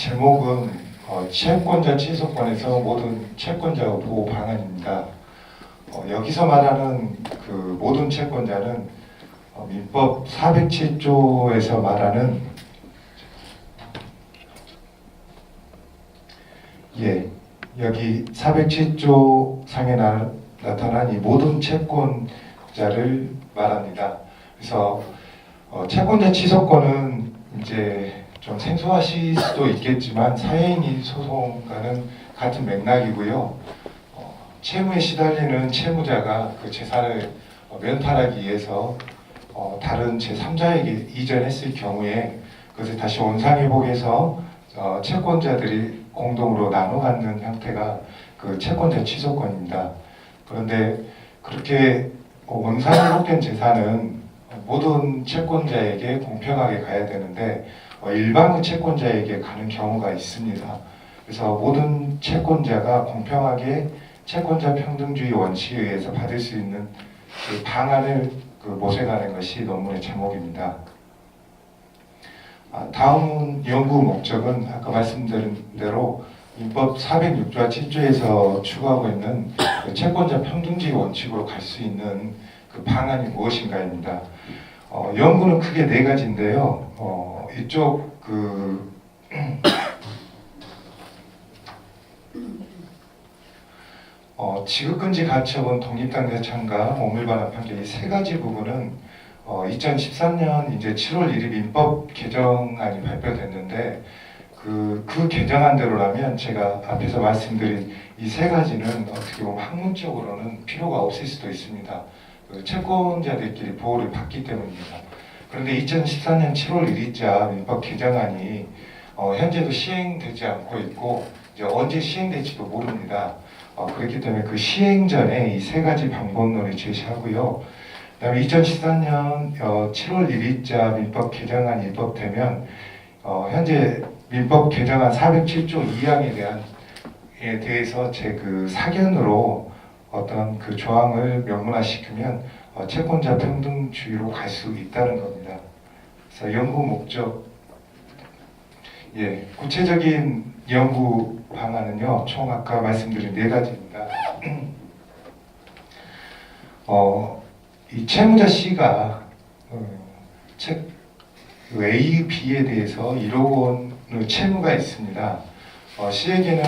제목은 채권자 취소권에서 모든 채권자 보호 방안입니다. 여기서 말하는 그 모든 채권자는 민법 407조에서 말하는 여기 407조 상에 나타난 이 모든 채권자를 말합니다. 그래서 채권자 취소권은 이제 좀 생소하실 수도 있겠지만 사회인이 소송과는 같은 맥락이고요. 채무에 시달리는 채무자가 그 재산을 면탈하기 위해서 다른 제3자에게 이전했을 경우에 그것을 다시 원상회복해서 채권자들이 공동으로 나눠 갖는 형태가 그 채권자 취소권입니다. 그런데 그렇게 원상회복된 재산은 모든 채권자에게 공평하게 가야 되는데 일반 채권자에게 가는 경우가 있습니다. 그래서 모든 채권자가 공평하게 채권자 평등주의 원칙에 의해서 받을 수 있는 그 방안을 모색하는 것이 논문의 제목입니다. 다음 연구 목적은 아까 말씀드린 대로 민법 406조와 7조에서 추구하고 있는 그 채권자 평등주의 원칙으로 갈 수 있는 그 방안이 무엇인가입니다. 연구는 크게 네 가지인데요. 이쪽 지급금지 가처분 독립당사 참가 오물반환 판결 이 세 가지 부분은 2013년 이제 7월 1일 민법 개정안이 발표됐는데 그 개정안대로라면 제가 앞에서 말씀드린 이 세 가지는 어떻게 보면 학문적으로는 필요가 없을 수도 있습니다. 채권자들끼리 보호를 받기 때문입니다. 그런데 2014년 7월 1일자 민법 개정안이 현재도 시행되지 않고 있고 이제 언제 시행될지도 모릅니다. 그렇기 때문에 그 시행 전에 이 세 가지 방법론을 제시하고요. 그다음에 2014년 7월 1일자 민법 개정안이 입법되면 현재 민법 개정안 407조 2항에 대해서 제 그 사견으로 어떤 그 조항을 명문화시키면 채권자 평등주의로 갈 수 있다는 겁니다. 그래서 연구 목적, 구체적인 연구 방안은요, 총 아까 말씀드린 네 가지입니다. 이 채무자 C가 A, B에 대해서 1억 원의 채무가 있습니다. C에게는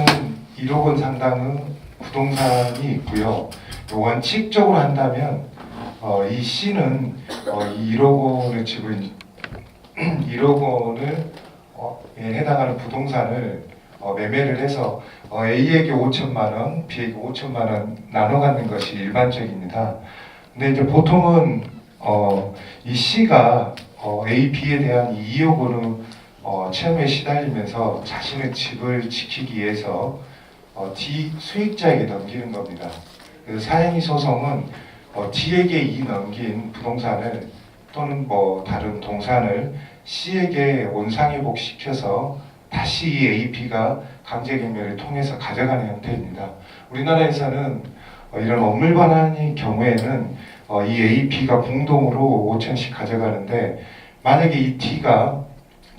1억 원 상당의 부동산이 있고요. 원칙적으로 한다면 이 C는 이 1억 원의 집을 1억 원을 해당하는 부동산을 매매를 해서 A에게 5천만 원, B에게 5천만 원 나눠 갖는 것이 일반적입니다. 근데 이제 보통은 이 C가 A, B에 대한 2억 원의 채무에 시달리면서 자신의 집을 지키기 위해서 D 수익자에게 넘기는 겁니다. 그래서 사행위 소송은 D에게 이 넘긴 부동산을 또는 다른 동산을 C에게 원상회복시켜서 다시 이 A, B가 강제경매를 통해서 가져가는 형태입니다. 우리나라에서는 이런 업물반환의 경우에는 이 A, B가 공동으로 5천씩 가져가는데 만약에 이 D가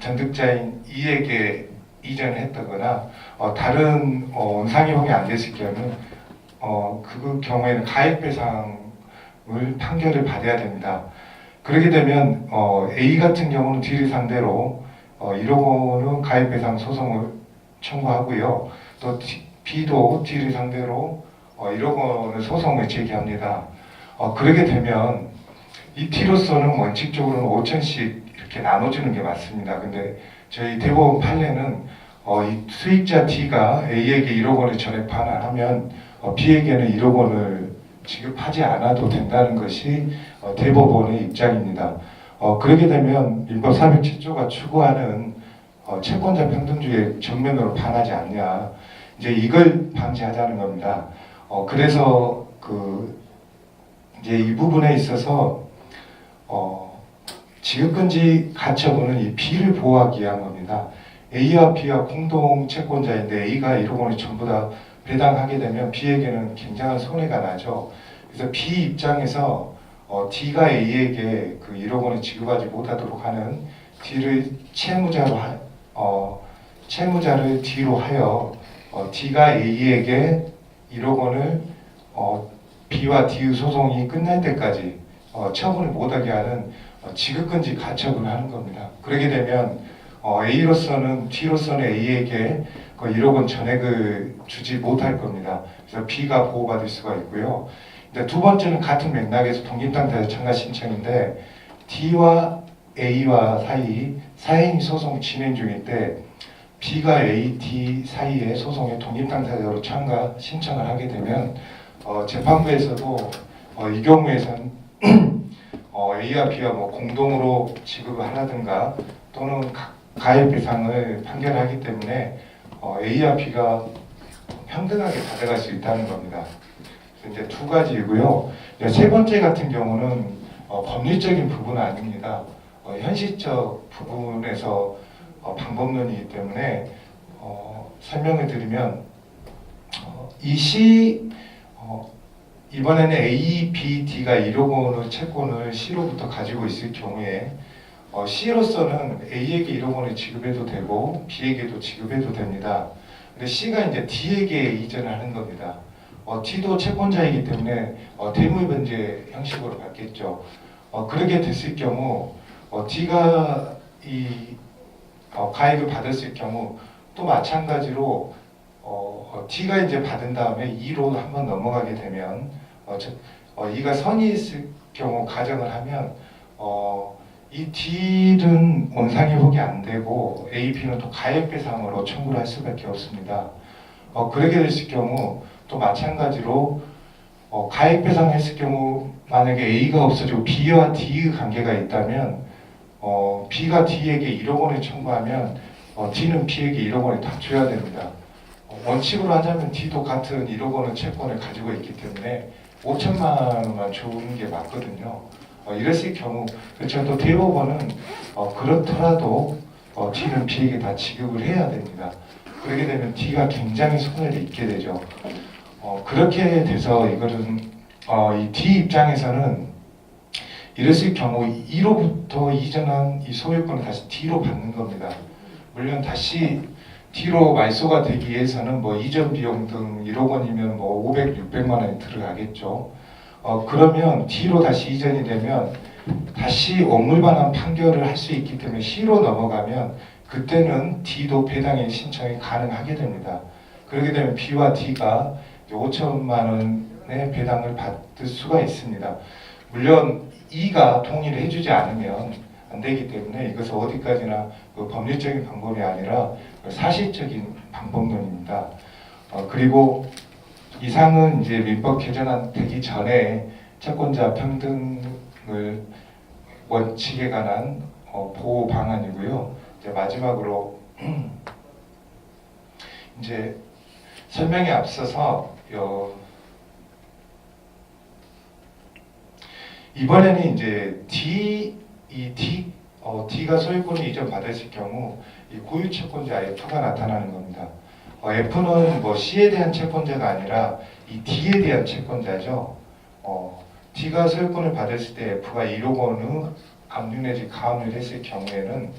전득자인 E에게 이전을 했다거나 다른 원상회복이 안 됐을 경우는 그 경우에는 가액배상을 판결을 받아야 됩니다. 그렇게 되면 A 같은 경우는 D를 상대로 1억 원은 가액배상 소송을 청구하고요. 또 B도 D를 상대로 1억 원의 소송을 제기합니다. 그렇게 되면 이 T로서는 원칙적으로는 5천씩 이렇게 나눠주는 게 맞습니다. 근데 저희 대법원 판례는 이 수익자 D가 A에게 1억 원을 전액 반환하면 B에게는 1억 원을 지급하지 않아도 된다는 것이 대법원의 입장입니다. 그렇게 되면 민법 407조가 추구하는 채권자 평등주의에 전면으로 반하지 않냐, 이제 이걸 방지하자는 겁니다. 그래서 이제 이 부분에 있어서 지급금지 가처분은 이 B를 보호하기 위한 겁니다. A와 B가 공동 채권자인데 A가 1억 원을 전부 다 배당하게 되면 B에게는 굉장한 손해가 나죠. 그래서 B 입장에서 D가 A에게 그 1억 원을 지급하지 못하도록 하는 D를 채무자로 채무자를 D로 하여 D가 A에게 1억 원을 B와 D의 소송이 끝날 때까지 처분을 못하게 하는 지급금지 가처분을 하는 겁니다. 그렇게 되면 A로서는 D로서는 A에게 그 1억 원 전액을 주지 못할 겁니다. 그래서 B가 보호받을 수가 있고요. 두 번째는 같은 맥락에서 독립당 대상가 신청인데 D와 A와 사행위 소송 진행 중일 때 B가 A, D 사이에 소송에 독립당사자로 참가 신청을 하게 되면 재판부에서도 이 경우에선 A와 B가 공동으로 지급을 하라든가 또는 가액 배상을 판결하기 때문에 A와 B가 평등하게 가져갈 수 있다는 겁니다. 그래서 이제 두 가지이고요. 세 번째 같은 경우는 법리적인 부분은 아닙니다. 현실적 부분에서 방법론이기 때문에 설명을 드리면 이번에는 A, B, D가 1억 원의 채권을 C로부터 가지고 있을 경우에 C로서는 A에게 1억 원을 지급해도 되고 B에게도 지급해도 됩니다. 근데 C가 이제 D에게 이전을 하는 겁니다. D도 채권자이기 때문에 대물변제 형식으로 받겠죠. 그렇게 됐을 경우 D가 가액을 받았을 경우 또 마찬가지로 D가 이제 받은 다음에 2로 한번 넘어가게 되면 이가 선이 있을 경우 가정을 하면 이 D는 원상회복이 안 되고 A, B는 또 가액배상으로 청구를 할 수밖에 없습니다. 그렇게 됐을 경우 또 마찬가지로 가액배상했을 경우 만약에 A가 없어지고 B와 D의 관계가 있다면 B가 D에게 1억 원을 청구하면 D는 B에게 1억 원을 다 줘야 됩니다. 원칙으로 하자면 D도 같은 1억 원의 채권을 가지고 있기 때문에 5천만 원만 주는 게 맞거든요. 이랬을 경우 그렇죠. 또 대법원은 그렇더라도 D는 B에게 다 지급을 해야 됩니다. 그렇게 되면 D가 굉장히 손해를 입게 되죠. 그렇게 돼서 이거는 이 D 입장에서는 이랬을 경우 2로부터 이전한 이 소유권을 다시 D로 받는 겁니다. 물론 다시 D로 말소가 되기 위해서는 이전 비용 등 1억 원이면 500, 600만 원이 들어가겠죠. 그러면 D로 다시 이전이 되면 다시 원물반환 판결을 할 수 있기 때문에 C로 넘어가면 그때는 D도 배당의 신청이 가능하게 됩니다. 그렇게 되면 B와 D가 5천만 원의 배당을 받을 수가 있습니다. 물론 E가 동의를 해주지 않으면 안 되기 때문에 이것은 어디까지나 법률적인 방법이 아니라 사실적인 방법론입니다. 그리고 이상은 이제 민법 개정안 되기 전에 채권자 평등을 원칙에 관한 보호 방안이고요. 이제 마지막으로 이제 설명에 앞서서 이번에는 이제 D가 소유권을 이전 받았을 경우 이 고유 채권자 F가 나타나는 겁니다. F는 C에 대한 채권자가 아니라 이 D에 대한 채권자죠. D가 소유권을 받았을 때 F가 1억 원의 압류 내지 가압류를 했을 경우에는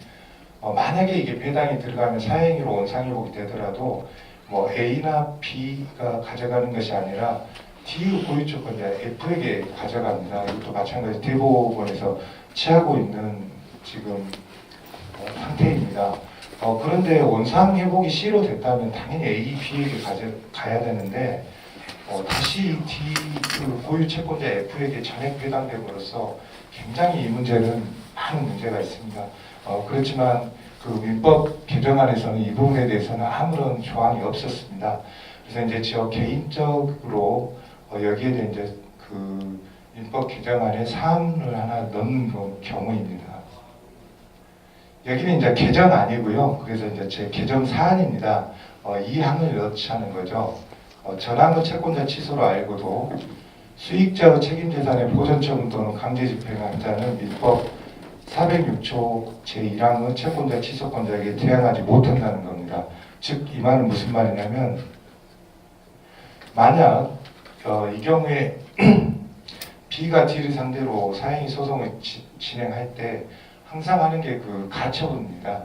만약에 이게 배당이 들어가면 사행위로 원상회복이 되더라도 A나 B가 가져가는 것이 아니라 D 고유 채권자 F에게 가져갑니다. 이것도 마찬가지 대법원에서 취하고 있는 지금 상태입니다. 그런데 원상회복이 C로 됐다면 당연히 A, B에게 가야 되는데 다시 D 고유 채권자 F에게 전액 배당됨으로써 굉장히 이 문제는 많은 문제가 있습니다. 그렇지만 그 민법 개정안에서는 이 부분에 대해서는 아무런 조항이 없었습니다. 그래서 이제 저 개인적으로 여기에 대해 이제 그 민법 개정안에 사항을 하나 넣는 경우입니다. 여기는 이제 개정안이고요. 그래서 이제 제 개정 사안입니다. 이 항을 넣자는 거죠. 전환후 채권자 취소로 알고도 수익자의 책임재산의 보전처분 또는 강제집행한 자는 민법 406조 제1항의 채권자 취소권자에게 대항하지 못한다는 겁니다. 즉 이 말은 무슨 말이냐면 만약 이 경우에 B가 D를 상대로 사행위 소송을 진행할 때 항상 하는 게 그 가처분입니다.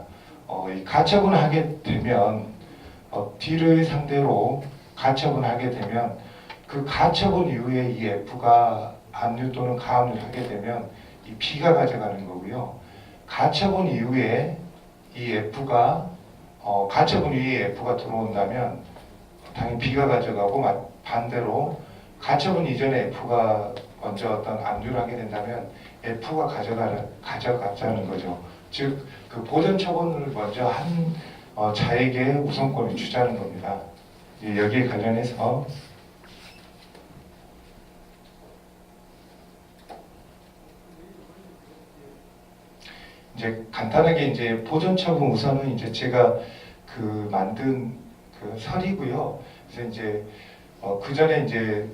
이 가처분을 하게 되면 D를 상대로 가처분을 하게 되면 그 가처분 이후에 이 F가 압류 또는 가압류를 하게 되면 이 B가 가져가는 거고요. 가처분 이후에 이 F가 가처분 이후에 F가 들어온다면 당연히 B가 가져가고 반대로 가처분 이전에 F가 먼저 어떤 압류를 하게 된다면 F가 가져가자는 거죠. 즉, 그 보전 처분을 먼저 한 자에게 우선권을 주자는 겁니다. 여기에 관련해서 이제 간단하게 이제 보전 처분 우선은 이제 제가 그 만든 그 설이고요. 그래서 이제 그 전에 이제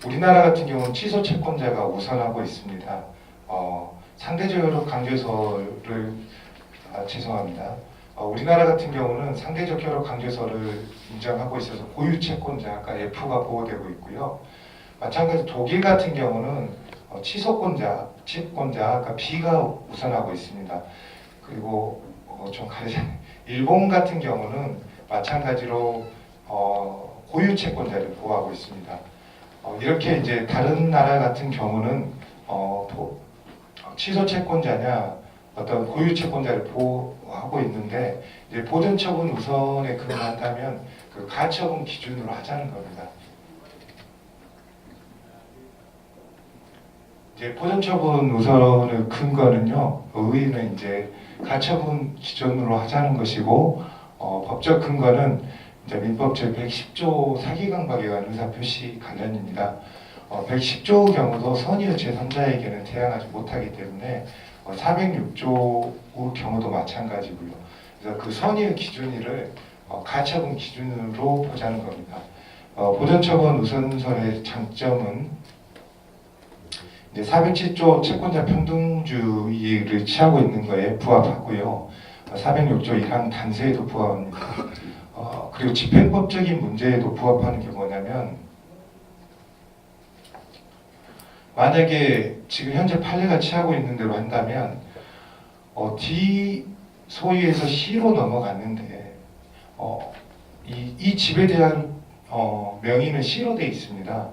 우리나라 같은 경우는 취소 채권자가 우선하고 있습니다. 상대적 강제소를 죄송합니다. 우리나라 같은 경우는 상대적 협력 강제소를 인정하고 있어서 고유 채권자, 아까 F가 보호되고 있고요. 마찬가지로 독일 같은 경우는 취소권자, 채권자, B가 우선하고 있습니다. 그리고 일본 같은 경우는 마찬가지로 고유 채권자를 보호하고 있습니다. 이렇게 이제 다른 나라 같은 경우는 취소 채권자냐 어떤 고유 채권자를 보호하고 있는데 이제 보전 처분 우선에 근거한다면 그 가처분 기준으로 하자는 겁니다. 이제 보전 처분 우선의 근거는요, 의의는 이제 가처분 기준으로 하자는 것이고 법적 근거는 이제 민법 제110조 사기강박에 관한 의사표시 관련입니다. 110조 경우도 선의의 제3자에게는 대항하지 못하기 때문에 406조 경우도 마찬가지고요. 그래서 그 선의의 기준을 가처분 기준으로 보자는 겁니다. 보전처분 우선설의 장점은 이제 407조 채권자 평등주의를 취하고 있는 거에 부합하고요. 406조 1항 단서에도 부합합니다. 그리고 집행법적인 문제에도 부합하는 게 뭐냐면 만약에 지금 현재 판례가 취하고 있는 대로 한다면 D 소유에서 C로 넘어갔는데 이 집에 대한 명의는 C로 되어 있습니다.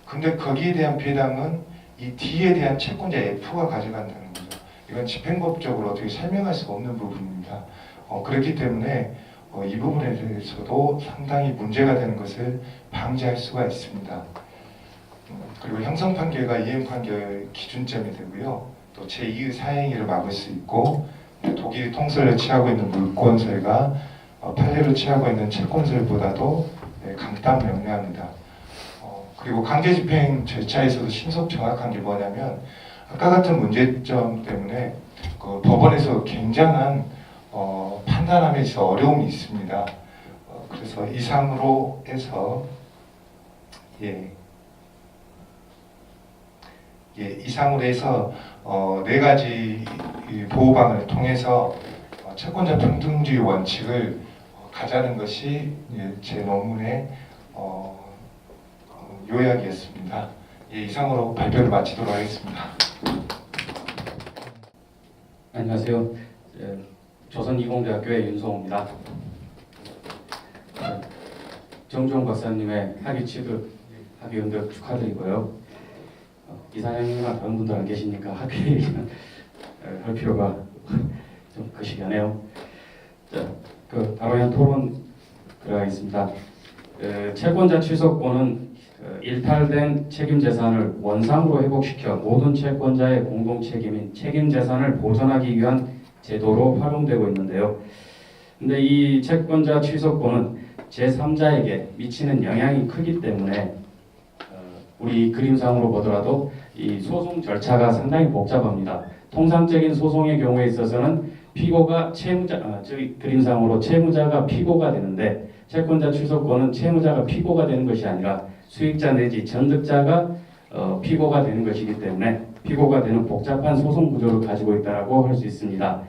근데 거기에 대한 배당은 이 D에 대한 채권자 F가 가져간다는 거죠. 이건 집행법적으로 어떻게 설명할 수 없는 부분입니다. 그렇기 때문에 이 부분에 대해서도 상당히 문제가 되는 것을 방지할 수가 있습니다. 그리고 형성 판결과 이행 판결 기준점이 되고요. 또 제2의 사행위를 막을 수 있고 독일이 통설을 취하고 있는 물권설과 판례를 취하고 있는 채권설보다도 강단 명료합니다. 그리고 강제집행 절차에서도 신속 정확한 게 뭐냐면 아까 같은 문제점 때문에 그 법원에서 굉장한 판단함에 있어 어려움이 있습니다. 그래서 이상으로 해서 이상으로 해서 네 가지 보호방을 통해서 채권자 평등주의 원칙을 가자는 것이 제 논문의 요약이었습니다. 이상으로 발표를 마치도록 하겠습니다. 안녕하세요. 조선이공대학교의 윤성호입니다. 정종 박사님의 학위 취득, 학위 연득 축하드리고요. 이사장님이나 다른 분들 안 계시니까 학위 얘기는 할 필요가 좀 거시기하네요. 바로 토론 들어가겠습니다. 채권자 취소권은 일탈된 책임재산을 원상으로 회복시켜 모든 채권자의 공동책임인 책임재산을 보전하기 위한 제도로 활용되고 있는데요. 근데 이 채권자 취소권은 제3자에게 미치는 영향이 크기 때문에 우리 그림상으로 보더라도 이 소송 절차가 상당히 복잡합니다. 통상적인 소송의 경우에 있어서는 피고가 그림상으로 채무자가 피고가 되는데 채권자 취소권은 채무자가 피고가 되는 것이 아니라 수익자 내지 전득자가 피고가 되는 것이기 때문에 피고가 되는 복잡한 소송 구조를 가지고 있다고 할 수 있습니다.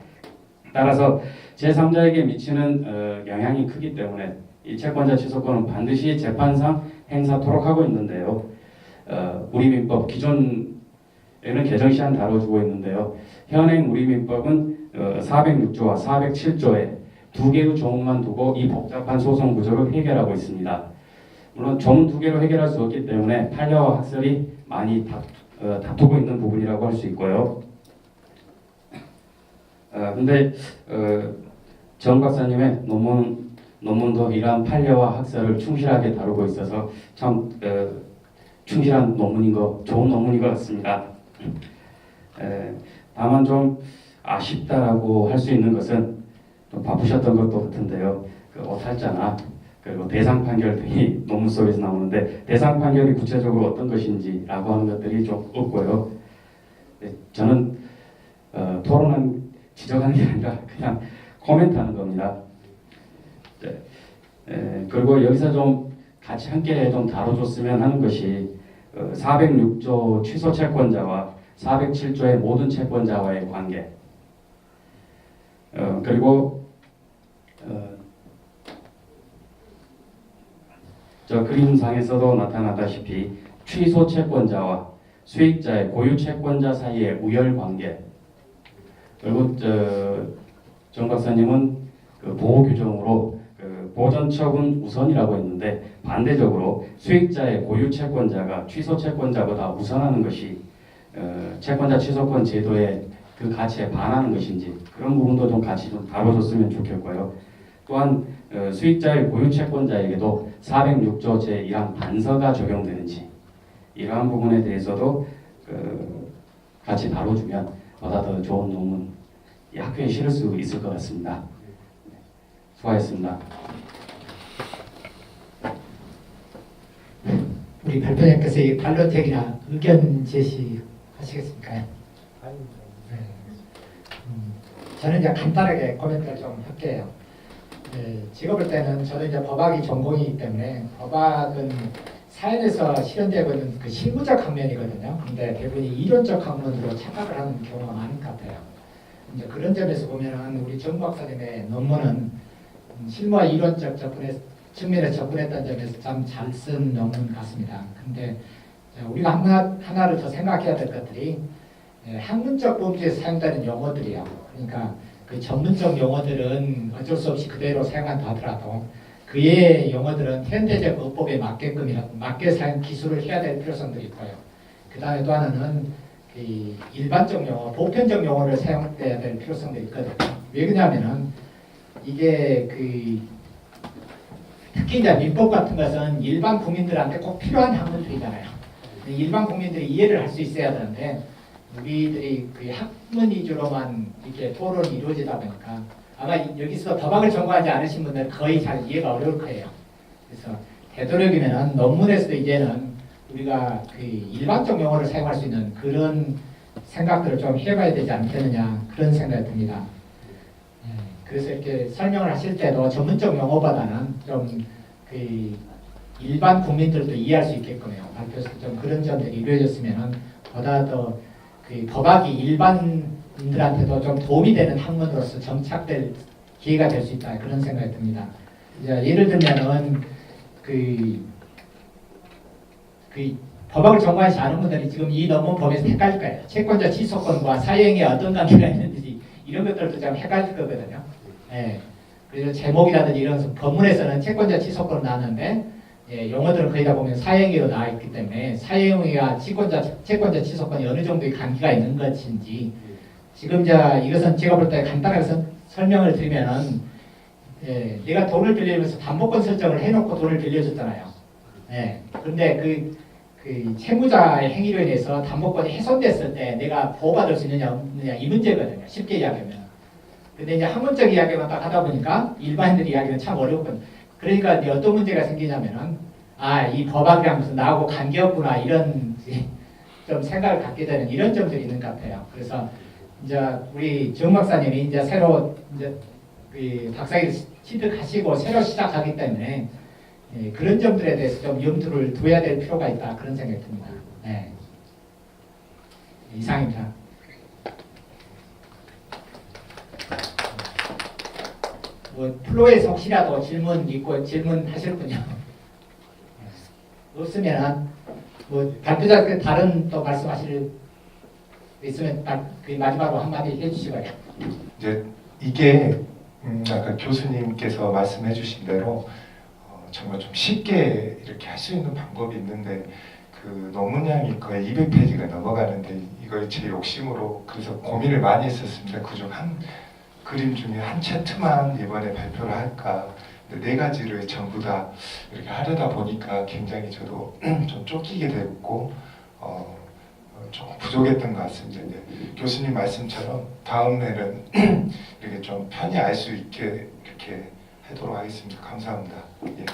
따라서 제3자에게 미치는 영향이 크기 때문에 이 채권자 취소권은 반드시 재판상 행사토록 하고 있는데요. 우리 민법 기존에는 개정 시한 다뤄주고 있는데요. 현행 우리 민법은 406조와 407조에 두 개의 조문만 두고 이 복잡한 소송 구조를 해결하고 있습니다. 물론 조문 두 개로 해결할 수 없기 때문에 판례와 학설이 많이 다투고 있는 부분이라고 할 수 있고요. 근데 정 박사님의 논문도 이러한 판례와 학설을 충실하게 다루고 있어서 참 충실한 좋은 논문인 것 같습니다. 다만 좀 아쉽다라고 할 수 있는 것은 좀 바쁘셨던 것도 같은데요. 그 오탈자나 그리고 대상 판결 등이 논문 속에서 나오는데 대상 판결이 구체적으로 어떤 것인지라고 하는 것들이 좀 없고요. 저는 지적하는 게 아니라 그냥 코멘트하는 겁니다. 그리고 여기서 좀 같이 함께 좀 다뤄줬으면 하는 것이 406조 취소 채권자와 407조의 모든 채권자와의 관계, 그리고 저 그림상에서도 나타났다시피 취소 채권자와 수익자의 고유 채권자 사이의 우열 관계, 그리고 정 박사님은 그 보호 규정으로 보전 처분 우선이라고 했는데 반대적으로 수익자의 고유 채권자가 취소 채권자보다 우선하는 것이 채권자 취소권 제도의 그 가치에 반하는 것인지 그런 부분도 좀 같이 좀 다뤄줬으면 좋겠고요. 또한 수익자의 고유 채권자에게도 406조 제1항 반서가 적용되는지 이러한 부분에 대해서도 같이 다뤄주면 보다 더 좋은 논문 학회에 실을 수 있을 것 같습니다. 수고하셨습니다. 우리 발표자께서 이 반론택이나 의견 제시하시겠습니까? 네. 저는 이제 간단하게 코멘트를 좀 할게요. 제가 볼 때는 저는 이제 법학이 전공이기 때문에 법학은 사연에서 실현되고 있는 그 실무적 학면이거든요. 근데 대부분이 이론적 학문으로 착각을 하는 경우가 많은 것 같아요. 이제 그런 점에서 보면은 우리 정 박사님의 논문은 실무와 이론적 측면에 접근했다는 점에서 참 잘 쓴 논문 같습니다. 근데 우리가 하나를 더 생각해야 될 것들이 학문적 범주에서 사용되는 용어들이요. 그러니까 그 전문적 용어들은 어쩔 수 없이 그대로 사용한다 하더라도 그의 용어들은 현대적 어법에 맞게 사용 기술을 해야 될 필요성들이 있고요. 그 다음에 또 하나는 그 일반적 용어, 보편적 용어를 사용해야 될 필요성들이 있거든요. 왜 그러냐면은 이게 특히 이제 민법 같은 것은 일반 국민들한테 꼭 필요한 학문들이잖아요. 일반 국민들이 이해를 할 수 있어야 되는데 우리들이 그 학문 위주로만 이렇게 토론이 이루어지다 보니까 아마 여기서 법학을 전공하지 않으신 분들은 거의 잘 이해가 어려울 거예요. 그래서 되도록이면 논문에서도 이제는 우리가 그 일반적 용어를 사용할 수 있는 그런 생각들을 좀 해봐야 되지 않겠느냐 그런 생각이 듭니다. 그래서 이렇게 설명을 하실 때도 전문적 용어보다는 좀 그 일반 국민들도 이해할 수 있게끔요. 발표에서 좀 그런 점들이 이루어졌으면 보다 더 그 법학이 일반인들한테도 좀 도움이 되는 학문으로서 정착될 기회가 될 수 있다 그런 생각이 듭니다. 이제 예를 들면은 그 법학을 전공하지 않은 분들이 지금 이 논문 보면서 헷갈릴 거예요. 채권자 취소권과 사유행위에 어떤 관계가 있는지 이런 것들도 좀 헷갈릴 거거든요. 예. 그래서 제목이라든지 이런 법문에서는 채권자 취소권을 나왔는데 용어들은 거의 다 보면 사유행위로 나와 있기 때문에 사유행위와 채권자 취소권이 어느 정도의 관계가 있는 것인지 지금 이것은 제가 볼 때 간단하게 설명을 드리면은 내가 돈을 빌리면서 담보권 설정을 해놓고 돈을 빌려줬잖아요. 그런데 그 채무자의 행위로 인해서 담보권이 훼손됐을 때 내가 보호받을 수 있느냐 없느냐 이 문제거든요. 쉽게 이야기하면. 근데 이제 학문적 이야기만 딱 하다 보니까 일반인들 이야기는 참 어렵거든요. 그러니까 이제 어떤 문제가 생기냐면은 이 법학이랑 무슨 나하고 관계없구나 이런 좀 생각을 갖게 되는 이런 점들이 있는 것 같아요. 그래서 이제 우리 정 박사님이 이제 새로 이제 그 박사학위를 취득하시고 새로 시작하기 때문에 그런 점들에 대해서 좀 염두를 둬야 될 필요가 있다 그런 생각이 듭니다. 이상입니다. 플로에서 혹시라도 질문 있고 질문하실 분요? 없으면 발표자 다른 또 말씀하실 있으면 딱 그 마지막으로 한마디 해주시고요. 이제 이게 아까 교수님께서 말씀해주신 대로 정말 좀 쉽게 이렇게 할 수 있는 방법이 있는데 그 논문량이 거의 200페이지가 넘어가는데 이걸 제 욕심으로 그래서 고민을 많이 했었습니다. 그중 한 그림 중에 한 챕터만 이번에 발표를 할까. 근데 네 가지를 전부 다 이렇게 하려다 보니까 굉장히 저도 좀 쫓기게 됐고 조금 부족했던 것 같습니다. 이제 교수님 말씀처럼 다음에는 이렇게 좀 편히 알 수 있게 이렇게 하도록 하겠습니다. 감사합니다. 예.